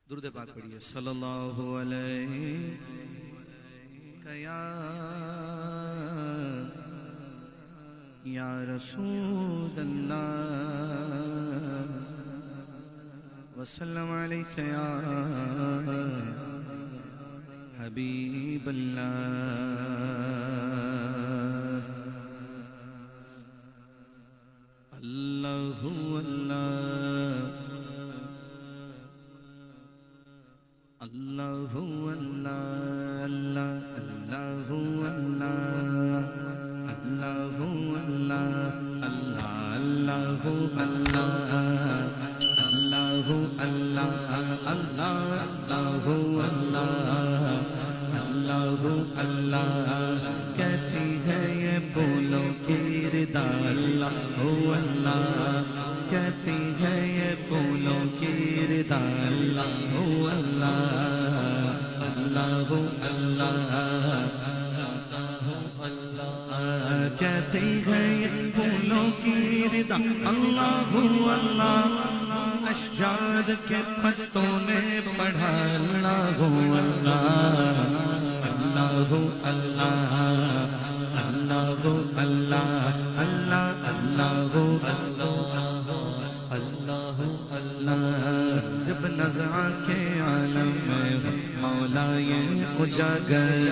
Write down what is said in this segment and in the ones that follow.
درود پاک پڑھیے صلی اللہ علیہ یا رسول اللہ وسلم علیک یا حبیب اللہ اللہ اللہ اللہ اللہ اللہ اللہ اللہ اللہ اللہ اللہ کہتی ہے یہ بولو کی ردا اللہ اللہ کہتی ہے یہ بولو کی ردا اللہ اللہ اللہ کہتی ہے یہ بولو کی ردا اللہ اللہ اشجار کے پتوں نے پڑھا اللہ اللہ اللہ اللہ اللہ اللہ اللہ اللہ جب نظر کے عالم میں مولا یہ اجاگر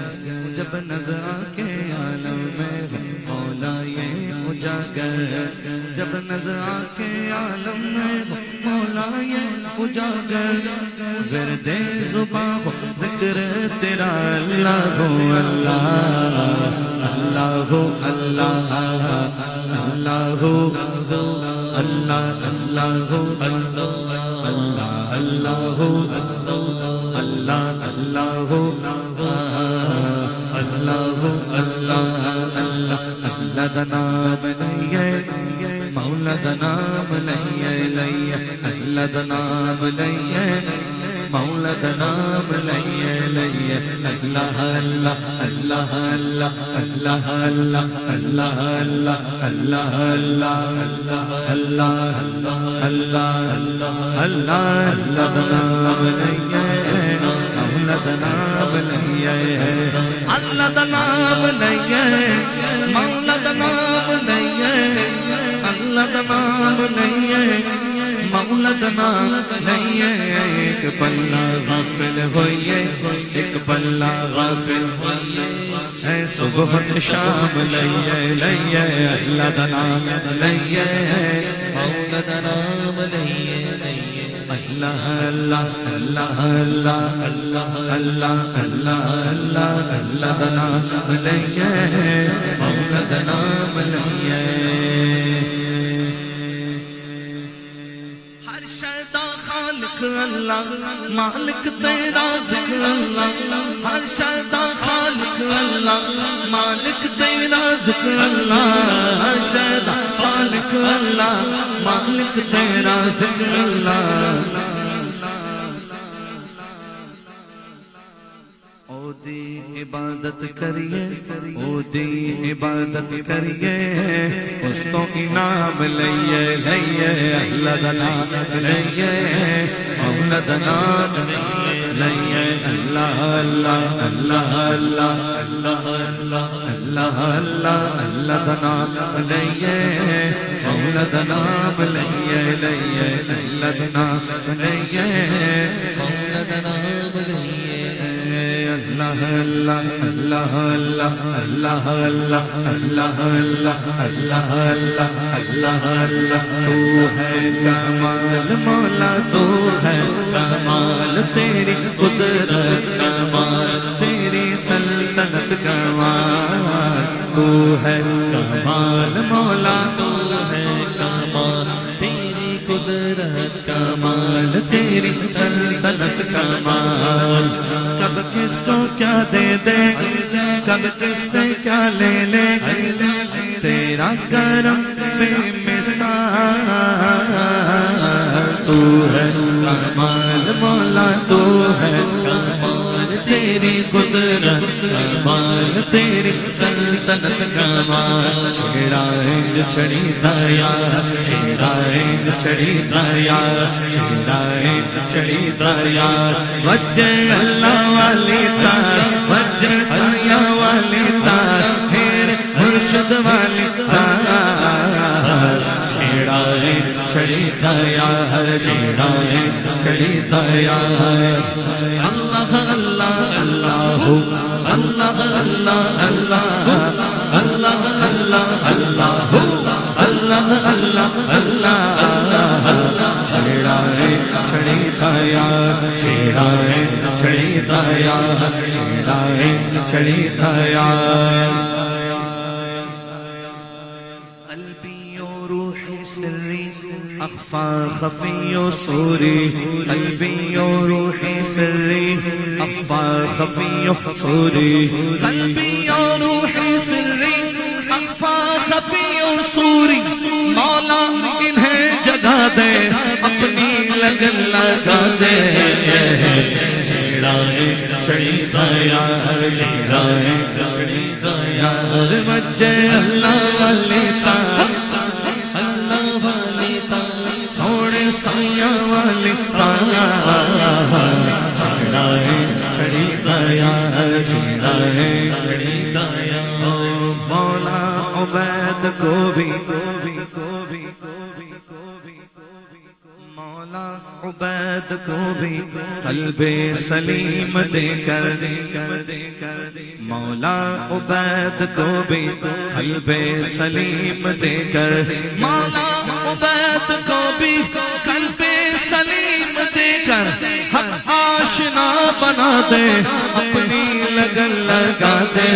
جب نظر کے عالم میں مولا یہ اجاگر جب نظر کے عالم میں مولا یہ اجاگر ورد زباں ذکر تیرا اللہ اللہ اللہ اللہ اللہ اللہ اللہ اللہ اللہ دا نام نہیں ہے مولا دا نام نہیں ہے اللہ دا نام نہیں ہے مولا دا نام نہیں ہے اللہ اللہ اللہ اللہ اللہ اللہ اللہ اللہ اللہ اللہ اللہ اللہ دا نام نہیں ہے مولا دا نام نہیں ہے اللہ دا نام نہیں ہے مولا دا نام نہیں ہے اللہ دا نام نہیں ہے مولا دا نام نہیں ہے ایک پلہ غافل ہوئیے ایک پلہ غافل ہوئیے اے صبح شام لئیے اللہ دا نام لئیے مولا دا نام لئیے اللہ اللہ اللہ اللہ اللہ اللہ اللہ اللہ اللہ دا نام لئیے مولا دا نام لئیے اللہ مالک تیرا ذکر اللہ ہر شیطان خالق اللہ مالک تیرا ذکر اللہ ہر شیطان خالق اللہ مالک تیرا ذکر اللہ او دی عبادت کریے او دی عبادت کریے اس تو انعام لئیے اللہ دا نام لئیے مولا دا نام لئیے اللہ اللہ اللہ اللہ اللہ اللہ اللہ اللہ دا نام لئیے مولا دا نام لئیے اللہ دا نام لئیے مولا دا نام لئیے اللہ اللہ اللہ اللہ اللہ اللہ اللہ اللہ اللہ اللہ اللہ تو ہے کمال مولا تو ہے کمال تیری قدرت کمال تیری سلطنت کمال تو ہے کمال مولا تو ہے کمال تیری قدرت کمال تیری سلطنت کمال کب کس کو کیا دے دے کب کس سے کیا لے لے تیرا کرم بے مثال تو ہے کمال مولا تو ہے کمال تیری قدرت کمال مال تیری سلطنت کا مال چھیڑا ہند چھڑی دیا چھیڑا ہند چھڑی دیا چھیڑا ہند چھڑی دیا وجہ اللہ والی تار وجہ سایہ والی تار پھر مرشد والی تار چھیڑا ہند چھڑی دیا چھیڑا ہند چھڑی دیا اللہ اللہ اللہ اللہ اللہ اللہ اللہ اللہ اللہ اللہ اللہ چھیڑا ہے چھڑی دایا چھیڑا ہے چھڑی دایا چھیڑا ہے چھڑی دایا قلبی و روحی سری اخفى خفي صوري قلبي وروحي سري اخفى خفي صوري قلبي وروحي سري اخفى خفي صوري مولا انہیں جگہ دے اپنی لگن لگا دے چھیڑا ہے چھڑی دایا چھیڑا ہے چھڑی دایا وجہ اللہ والی تار سوڑے سایہ والی چھیڑا ہے چھڑی دایا چھیڑا ہے چھڑی دایا مولا عبید کو بھی مولا عبید کو بھی قلب سلیم دے کر مولا عبید کو بھی قلب سلیم دے کر مولا عبید کو بھی قلب سلیم دے کر حق آشنا بنا دے اپنی لگن لگا دے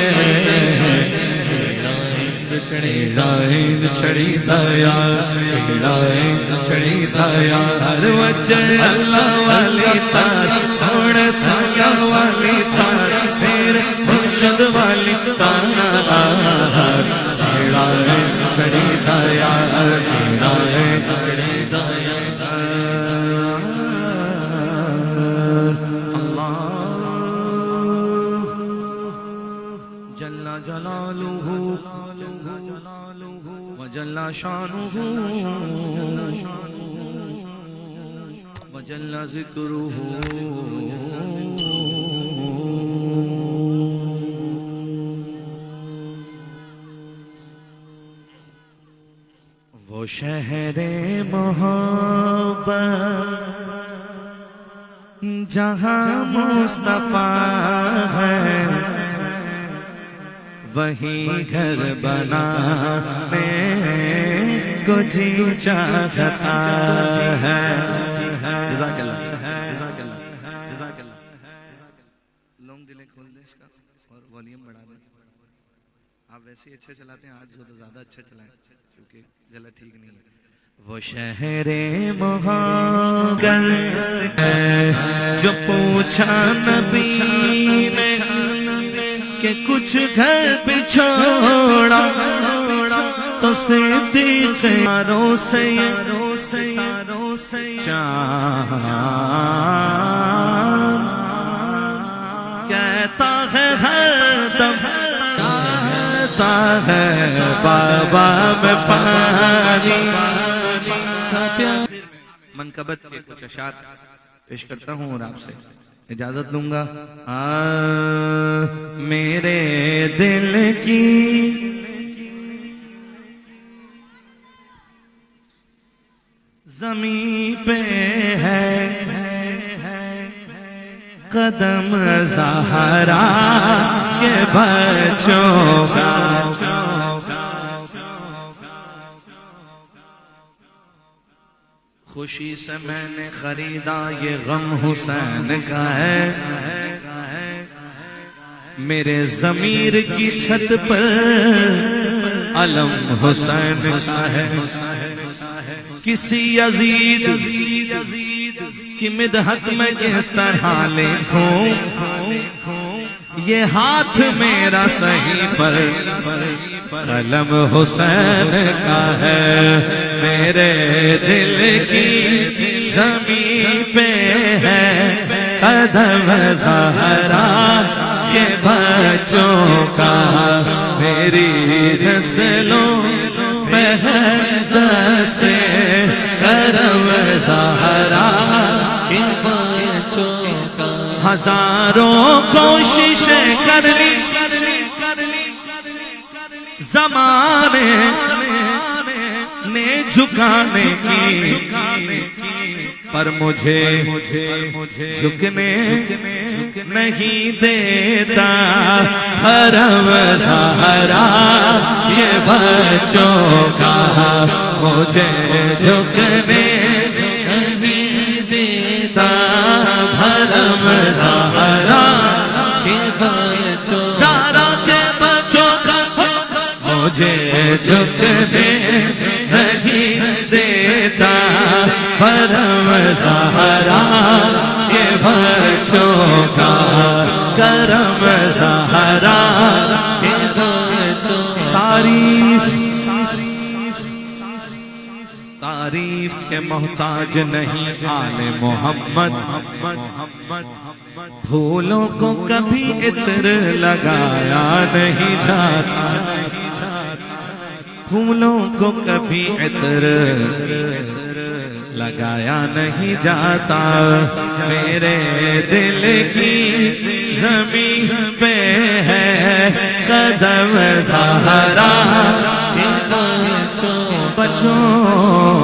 چھیڑا ہند چھڑی دایا چھیڑا ہند چھڑی دایا ہر وجہ اللہ والی تار سوڑ سایہ والی تار پھر مرشد والی تار چھیڑا ہند چھڑی دایا چھیڑا ہند چھڑی دایا اللہ جل جلالہ وجل شانہ وجل ذکرہ وہ شہر محبت جہاں مصطفیٰ ہے وہی گھر بنانے کو جی چاہتا ہے جزاک اللہ جزاک اللہ جزاک اللہ لونگ ڈیلے کھول دیں اس کا اور والیوم بڑھا دیں آپ ویسے ہی اچھے چلاتے ہیں آج جو زیادہ اچھا چلائیں کیونکہ گلا ٹھیک نہیں ہے وہ شہر محبت جو پوچھا نبی نے کہ کچھ گھر پہ چھوڑا تو صدیق ستاروں سے چاند کہتا ہے ہر دم کہتا ہے بابا میں پانی منقبت کے کچھ اشعار پیش کرتا ہوں اور آپ سے اجازت لوں گا میرے دل کی زمین پہ ہے قدم زہرا کے بچوں کا خوشی سے میں نے خریدا یہ غم حسین کا ہے میرے ضمیر کی چھت پر علم حسین کا ہے کسی یزید کی مدحت میں کس طرح لکھوں یہ ہاتھ میرا صحیح پر قلم حسین کا ہے میرے دل کی زمین پہ ہے قدم زہرا یہ بچوں کا میری نسلوں پہ ہے دست کرم زہرا یہ بچوں کا ہزاروں کوششیں کر لی زمانے نے جھکانے کی پر مجھے جھکنے نہیں دیتا حرم زہرا یہ بچوں کا مجھے جھکنے نہیں دیتا حرم زہرا یہ بچوں زہرا کے بچوں کا مجھے جھکنے نہیں دیتا حرم زہرا یہ بچوں کا کرم زہرا یہ بچوں تعریف کے محتاج نہیں آل محمد پھولوں کو کبھی عطر لگایا نہیں جاتا پھولوں کو کبھی عطر لگایا نہیں جاتا میرے دل کی زمین پہ ہے قدم زہرا بچوں